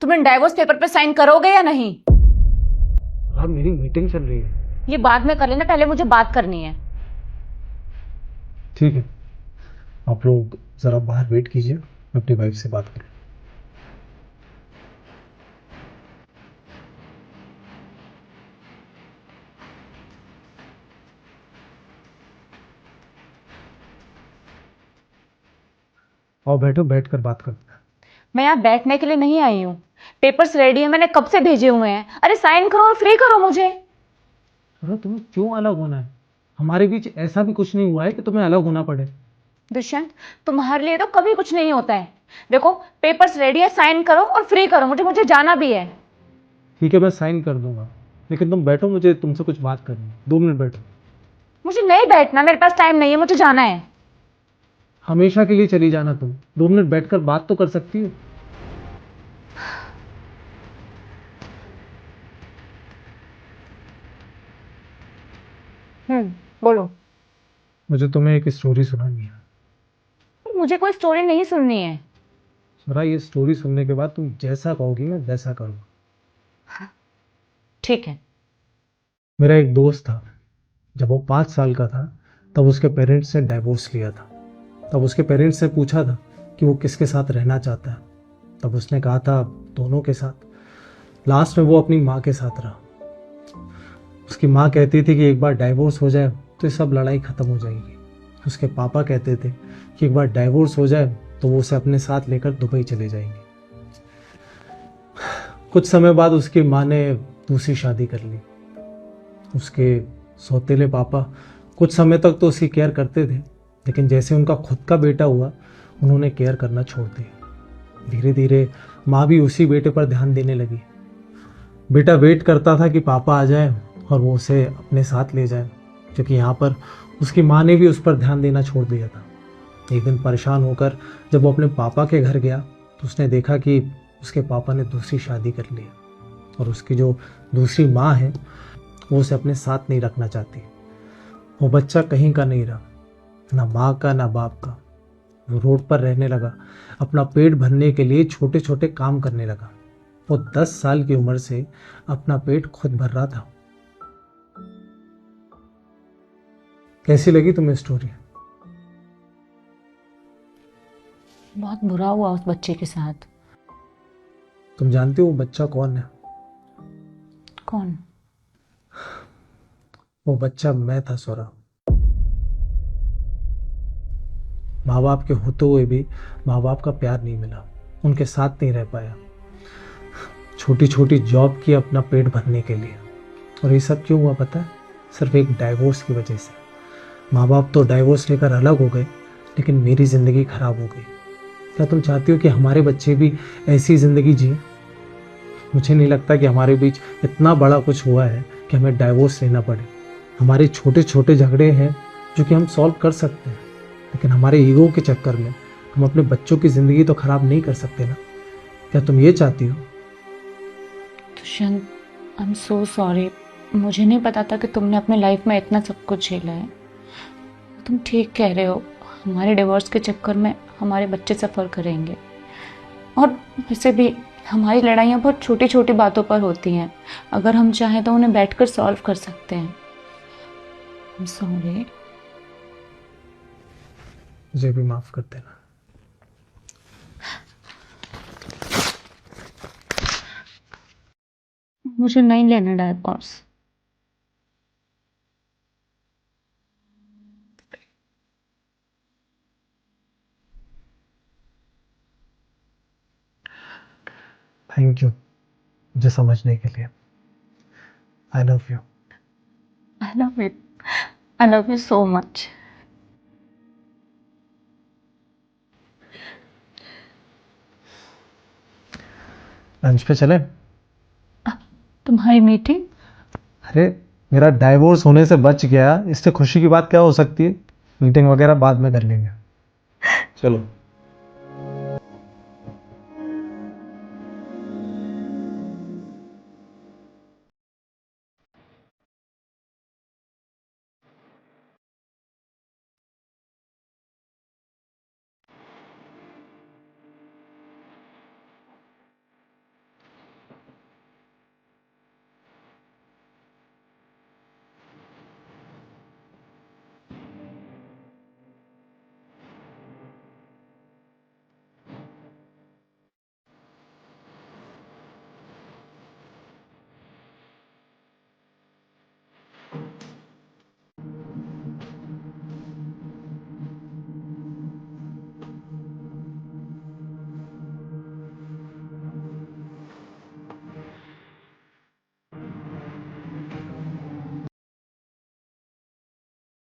तुम divorce paper पे sign करोगे या नहीं? हाँ, मेरी मीटिंग चल रही है। ये बाद में कर लेना, पहले मुझे बात करनी है। ठीक है, आप लोग जरा बाहर वेट कीजिए, मैं अपनी वाइफ से बात करूँ। और बैठो, बैठकर बात करते हैं। मैं यहाँ बैठने के लिए नहीं आई हूँ। पेपर्स रेडी है, मैंने कब से भेजे हुए हैं। अरे साइन करो और फ्री करो मुझे। अरे तुम्हें क्यों अलग होना है? हमारे बीच ऐसा भी कुछ नहीं हुआ है कि तुम्हें अलग होना पड़े। दुष्यंत, तुम्हारे लिए तो कभी कुछ नहीं होता है। देखो, पेपर्स रेडी है, साइन करो और फ्री करो मुझे, मुझे जाना भी है। ठीक है, मैं साइन कर दूंगा, लेकिन तुम बैठो, मुझे तुमसे कुछ बात करनी है। 2 मिनट बैठो। मुझे नहीं बैठना, मेरे पास टाइम नहीं है, मुझे जाना है। हमेशा के लिए चली जाना तुम? 2 मिनट बैठकर बात तो कर सकती हो। बोलो। मुझे तुम्हें एक स्टोरी सुनानी है। मुझे कोई स्टोरी नहीं सुननी है। जरा ये स्टोरी सुनने के बाद तुम जैसा कहोगी मैं वैसा करूँगा। ठीक है। मेरा एक दोस्त था, जब वो 5 साल का था तब उसके पेरेंट्स ने डाइवोर्स लिया था। तब उसके पेरेंट्स से पूछा था कि वो किसके साथ रहना चाहता है। तब उसने कहा था दोनों के साथ। लास्ट में वो अपनी माँ के साथ रहा। उसकी माँ कहती थी कि एक बार डाइवोर्स हो जाए तो ये सब लड़ाई ख़त्म हो जाएगी। उसके पापा कहते थे कि एक बार डाइवोर्स हो जाए तो वो उसे अपने साथ लेकर दुबई चले जाएंगे। कुछ समय बाद उसकी माँ ने दूसरी शादी कर ली। उसके सौतेले पापा कुछ समय तक तो उसकी केयर करते थे, लेकिन जैसे उनका खुद का बेटा हुआ उन्होंने केयर करना छोड़ दिया। धीरे धीरे माँ भी उसी बेटे पर ध्यान देने लगी। बेटा वेट करता था कि पापा आ जाए और वो उसे अपने साथ ले जाए, क्योंकि यहाँ पर उसकी माँ ने भी उस पर ध्यान देना छोड़ दिया था। एक दिन परेशान होकर जब वो अपने पापा के घर गया तो उसने देखा कि उसके पापा ने दूसरी शादी कर ली और उसकी जो दूसरी माँ है वो उसे अपने साथ नहीं रखना चाहती। वो बच्चा कहीं का नहीं रहा, ना माँ का ना बाप का। वो रोड पर रहने लगा, अपना पेट भरने के लिए छोटे छोटे काम करने लगा। वो 10 साल की उम्र से अपना पेट खुद भर रहा था। कैसी लगी तुम्हें स्टोरी? बहुत बुरा हुआ उस बच्चे के साथ। तुम जानते हो वो बच्चा कौन है? कौन? वो बच्चा मैं था, सौरभ। माँ बाप के होते हुए भी माँ बाप का प्यार नहीं मिला, उनके साथ नहीं रह पाया। छोटी छोटी जॉब की अपना पेट भरने के लिए। और ये सब क्यों हुआ पता है? सिर्फ एक डाइवोर्स की वजह से। माँ बाप तो डाइवोर्स लेकर अलग हो गए, लेकिन मेरी ज़िंदगी खराब हो गई। क्या तुम चाहती हो कि हमारे बच्चे भी ऐसी ज़िंदगी जिए? मुझे नहीं लगता कि हमारे बीच इतना बड़ा कुछ हुआ है कि हमें डाइवोर्स लेना पड़े। हमारे छोटे छोटे झगड़े हैं जो कि हम सॉल्व कर सकते हैं, लेकिन हमारे ईगो के चक्कर में हम अपने बच्चों की ज़िंदगी तो खराब नहीं कर सकते ना। क्या तुम ये चाहती हो? Dushyant, I am so sorry. मुझे नहीं पता था कि तुमने अपने लाइफ में इतना सब कुछ झेला है। तुम ठीक कह रहे हो, हमारे डिवोर्स के चक्कर में हमारे बच्चे सफ़र करेंगे। और वैसे भी हमारी लड़ाइयाँ बहुत छोटी छोटी बातों पर होती हैं। अगर हम चाहें तो उन्हें बैठकर सॉल्व कर सकते हैं। I am sorry. मुझे भी माफ़ कर देना। मुझे नहीं लेना डायपर्स। थैंक यू मुझे समझने के लिए। I love you. I love you. I love you so much. Lunch पे चले? तुम्हारी मीटिंग? अरे, मेरा डाइवोर्स होने से बच गया, इससे खुशी की बात क्या हो सकती है? मीटिंग वगैरह बाद में कर लेंगे। चलो।